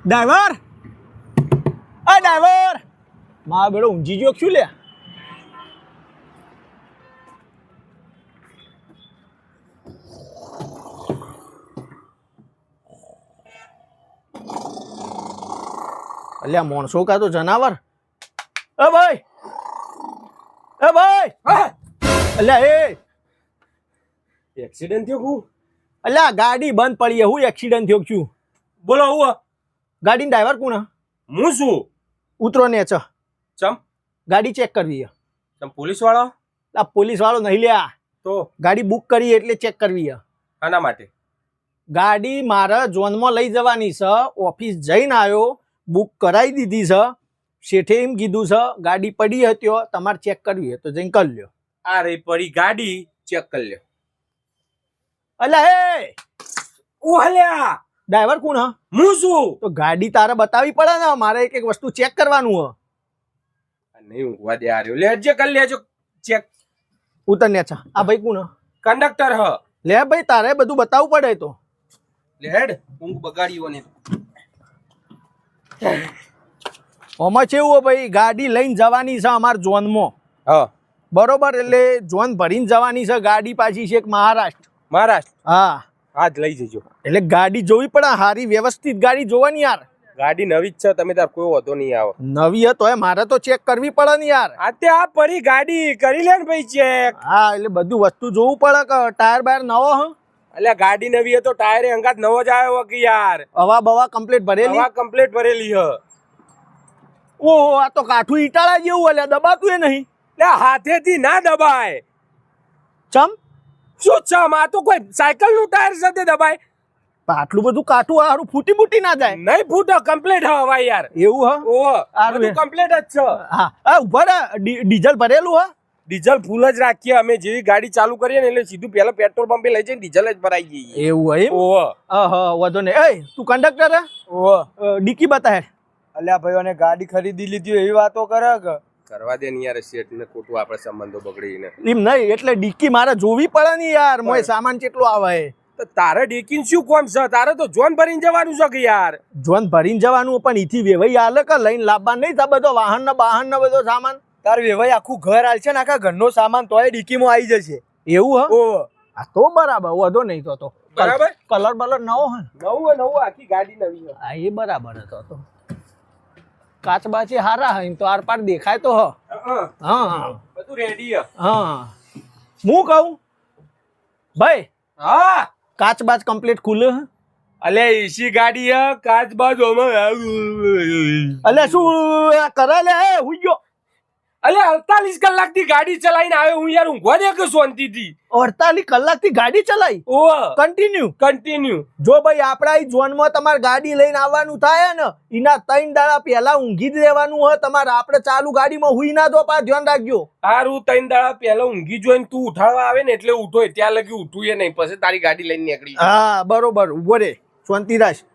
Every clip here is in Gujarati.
ડ્રાઈવર, આ ડ્રાઈવર, મારો બેડો ઊંઘી ગયો શું લે? અલ્યા માણસો કા તો જનાવર. એ ભાઈ, એ ભાઈ, અલ્યા એક્સિડન્ટ થયો કુ? અલ્યા ગાડી બંધ પડી. હું એક્સિડન્ટ થયો છું? બોલો હું ગાડીનો ડ્રાઈવર કોણ? હું શું? ઉતરો ને ચમ ગાડી ચેક કરવી. ચમ પોલીસ વાળો? આ પોલીસ વાળો નહીં લ્યા, તો ગાડી બુક કરી એટલે ચેક કરવી. આના માટે ગાડી મારા ઝોનમાં લઈ જવાની છે. ઓફિસ જઈને આવ્યો, બુક કરાવી દીધી છે. શેઠે એમ કીધું છે ગાડી પડી હતી, તમારે ચેક કરવી તો જઈને કરી લ્યો. આ રે પડી ગાડી, ચેક કરી લ્યો. અલ્યા એ ઓહલ્યા ડ્રાઈવર કોણ? હું શું? તો ગાડી તારે બતાવી પડે ને, મારે એક એક વસ્તુ ચેક કરવાનું હ. નહીં ઊંઘવા દે આ રહ્યો. લેજે કરી લેજો ચેક. ઉતર ને આ ભાઈ કોણ? કંડક્ટર હ. લે ભાઈ, તારે બધું બતાવવું પડે. તો લેડ ઊંઘ બગાડ્યો ને. આમાં કેવું હોય ભાઈ, ગાડી લઈને જવાની છે અમાર ઝોનમાં, હા બરોબર? એટલે ઝોન ભરીને જવાની છે. ગાડી પાછી છે મહારાષ્ટ્ર. મહારાષ્ટ્ર? હા, આજ લઈ જજો. એટલે ગાડી જોવી પડે, હારી વ્યવસ્થિત ગાડી જોવાની યાર. ગાડી નવી જ છે, તમે તાર કોઈ વધો નહીં આવે. નવી હતો મારે તો ચેક કરવી પડે ને યાર. આ તે આ પડી ગાડી કરી લે ને ભાઈ ચેક. હા, એટલે બધું વસ્તુ જોવું પડે કે ટાયર બાયર નવો હ. એટલે ગાડી નવી હતો, ટાયર અંગાત નવો જ આવ્યો કે યાર. હવા બવા કમ્પ્લીટ ભરેલી? હવા કમ્પ્લીટ ભરેલી હ. ઓહો, આ તો કાઠું ઈટાળા જેવું. એટલે દબાતું એ નહીં. એટલે હાથેથી ના દબાય. ચમ શું ચમ? આ તો કોઈ સાયકલ નું ટાયર સાથે દબાય. આટલું બધું કાઠું હારું ફૂટી બૂટી ના જાય? નહીં ફૂટો, કમ્પ્લીટ હવા યાર. એવું હ? ઓહો, હારું બધું કમ્પ્લીટ જ છે. હા, ઉભા રહે. ડીઝલ ભરેલું હ? ડીઝલ ફૂલ જ રાખીએ અમે. જેવી ગાડી ચાલુ કરીએ ને એટલે સીધું પેલા પેટ્રોલ પંપે લઈ જઈને ડીઝલ જ ભરાઈ જઈએ. એવું એમ? ઓહો. હા, વાંધો નહીં. એ તું કંડક્ટર હે? ઓહો. ડીકી બતાય. અલ્યા ભાઈઓને ગાડી ખરીદી લીધી એવી વાતો કરે કે? કરવા દે ને યાર, શેઠ ને ખોટું આપણે સંબંધો બગડીને. એમ નહીં, એટલે ડીકી મારે જોવી પડે ને યાર. મોય સામાન કેટલો આવે? તો તારે ડેકીન શું કોમ છે? તારે તો જોન ભરીને જવાનું છે કે યાર. જોન ભરીને જવાનું, પણ ઈથી વેવાઈ આલે કે લઈને લાવવા નહીં તા બધો વાહન ને બાહન ને બધો સામાન? તાર વેવાઈ આખું ઘર હાલશે ને આખા ઘરનો સામાન તોય ડીકીમાં આવી જશે. એવું હ? ઓહો. આ તો બરાબર, વધો નહીં તો બરાબર. કલર બલર નવો હે? નવું આખી ગાડી નવી છે. હા, એ બરાબર હતો. તો કાચ બાચી હારા હે તો આર પાર દેખાય તો હ. હા, બધું રેડી છે. હા, હું કહું ભાઈ, હા કાચ બાચ કમ્પ્લીટ ખુલે હે? અલે એસી ગાડી હે, કાચ બાજુ અલે શું કરે લે? હુઈ ગયો. અલે 48 કલાકથી ગાડી ચલાવીને આવ્યો હું યાર. ઊંઘવા દે કે શાંતિથી? 48 કલાકથી ગાડી ચલાવી? ઓહ, કન્ટિન્યુ. જો ભાઈ આપડા ઈ ઝોનમાં તમારે ગાડી લઈને આવવાનું થાય ને, એના 3 દાડા પહેલા ઊંઘી જ રહેવાનું હોય તમારે. આપણે ચાલુ ગાડીમાં હુઈ ના દો, પા ધ્યાન રાખજો. હારું 3 દાડા પહેલા ઊંઘી જોઈને તું ઉઠાડવા આવે ને એટલે ઉઠો. ત્યાં લગી ઉઠું એ નહીં, પછી તારી ગાડી લઈને નીકળી. હા બરોબર, ઉભો રે. શાંતિ રાખ.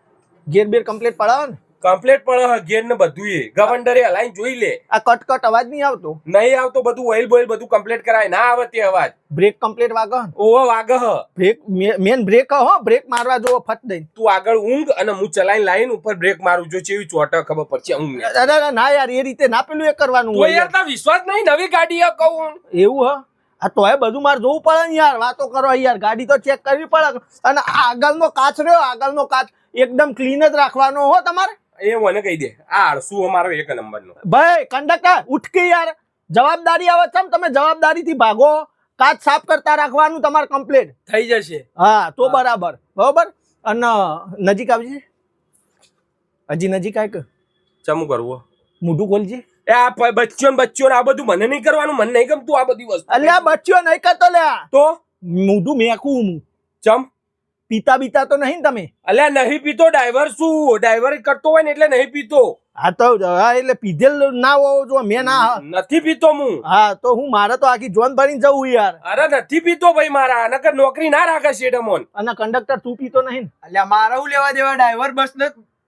ગેર બેર કમ્પ્લીટ પડાવો ને? કમ્પ્લીટ પડે ગેર ને બધું. એ ગવંડરે હલાઈને જોઈ લે. આ કટ અવાજ નહીં આવતો? નહીં આવતો. બધું ઓઇલ બોઇલ બધું કમ્પ્લીટ કરાય. ના આવે તે અવાજ. બ્રેક કમ્પ્લીટ વાગે? ઓહો વાગે હ. બ્રેક મેન બ્રેક હો, બ્રેક મારવા જો ફટ દઈને. તું આગળ ઊંઘ અને હું ચલાઈને લાઈન ઉપર બ્રેક મારું. જો ચેવી ચોટ ખબર પડશે ઊંઘ. અરે ના યાર, એ રીતે ના પેલું એ કરવાનું તો યાર તા વિશ્વાસ નહીં? નવી ગાડી હે કહું. એવું હ? આ તો બધું મારે જોવું પડે ને યાર. વાતો કરો યાર, ગાડી તો ચેક કરવી પડે. અને આગળનો કાચ રહ્યો, આગળનો કાચ એકદમ ક્લીન જ રાખવાનો હો તમારે. એ મને કહી દે. આ આળસુ અમારો 1 નંબરનો. ભાઈ કંડક્ટર ઉઠકે યાર, જવાબદારી આવે છે. તમે જવાબદારીથી ભાગો. કાચ સાફ કરતા રાખવાનું તમારે કમ્પ્લીટ થઈ જશે. હા તો બરાબર. બરોબર. અને નજીક આવજે. હજી નજીક આય કે ચમુ કરવું? મોઢું ખોલજે. એ આ બચ્ચો આ બધું મને નહીં કરવાનું. મને નહીં ગમતું આ બધી વસ્તુ. અલ્યા બચ્ચો નહીં કરતો લ્યા. તો મોઢું મેકું હું. ચમ પીતા બીતા તો નહીં તમે? અલ્યા નહીં પીતો. ડ્રાઈવર શું ડ્રાઈવર કરતો હોય ને એટલે નહીં પીતો. હા તો હા, એટલે પીધેલ ના હોવો જો. મેં ના નથી પીતો હું. હા તો હું મારે તો આખી જોન ભરીને જવું યાર. અરે નથી પીતો ભાઈ. મારા નકર નોકરી ના રાખે શેઠમોન. અને કંડક્ટર તું પીતો નહીં? અલ્યા મારા હું લેવા દેવા? ડ્રાઈવર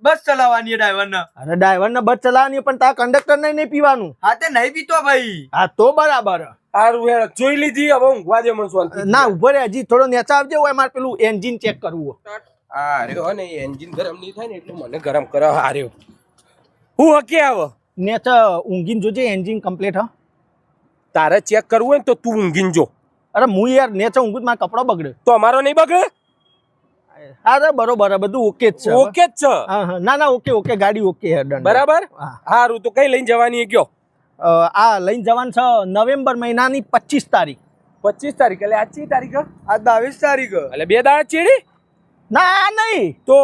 બસ ચલાવવાની ડ્રાઈવર ને. અરે ડ્રાઈવર ને બસ ચલાવવાની, પણ તાર કંડક્ટર નહીં પીવાનું. હા તે નહીં પીતો ભાઈ. હા તો બરાબર. સારું યાર જોઈ લીધી. હવે ઊંઘવા દે મને શાંતિ. ના ઉભો રે, હજી થોડો નેચા આવજે. હોય મારે પેલું એન્જિન ચેક કરવું. આ રહ્યો ને એન્જિન ગરમ નહીં થાય ને એટલે મને ગરમ કરે આ રહ્યો હું હકે આવ ને તો ઊંઘીને જોજે એન્જિન કમ્પ્લીટ હા. તારે ચેક કરવું હોય ને તો તું ઊંઘીને જો. અરે હું યાર ને તો ઊંઘું મારો કપડો બગડ્યો. તો અમારો નહીં બગડે. અરે બરોબર બધું ઓકે જ છે. ઓકે જ છે. હા હા ના ના ઓકે ગાડી ઓકે હે ડન. બરાબર. હારું તો કઈ લઈને જવાની કયો. આ લઈને જવાનું છે નવેમ્બર મહિનાની 25 તારીખ. 25 તારીખ એટલે આજની તારીખ આ 22 તારીખ એટલે 2 દાડા ચેડી ના નહીં તો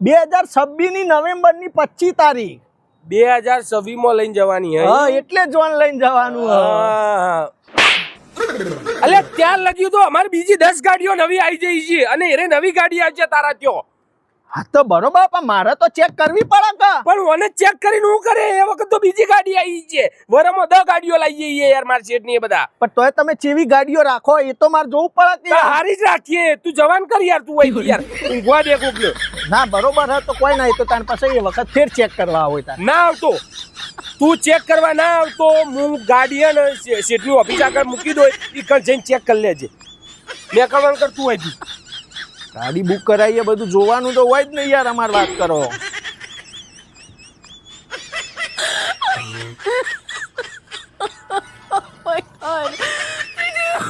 2026 ની નવેમ્બર ની 25 તારીખ 2026 માં લઈને જવાની હે. હા એટલે જ ઓન લઈને જવાનું હે. હા. અલે ત્યાં લગ્યું તો અમારી બીજી 10 ગાડીઓ નવી આવી જઈ છે અને એરે નવી ગાડી આવી છે તારા ત્યો. હા તો બરોબર પણ મારે તો ચેક કરવી પડે કે. પણ ઓને ચેક કરીને હું કરે એ વખત તો બીજી ગાડી આવી છે. વરમાં 10 ગાડીઓ લઈ જઈએ યાર માર શેઠ ની એ બધા. પણ તોય તમે ચેવી ગાડીઓ રાખો એ તો મારે જોવું પડે તો હારી જ રાખીએ. તું જવાન કર યાર તું હોય યાર ઊંઘવા દે કોકને. ના બરોબર હે તો કોઈ નહીં તો તાર પાસે એ વખત ફેર ચેક કરવા હોય તાર. ના આવતો તું ચેક કરવા ના આવતો હું ગાડી હે ને શેઠની ઓફિસ આગળ મૂકી દો ઈ કણ જઈને ચેક કરી લેજે. મેં કરવાનું કર તું હોય ગાડી બુક કરાવીએ બધું જોવાનું તો હોય જ નહીં યાર અમાર વાત કરો.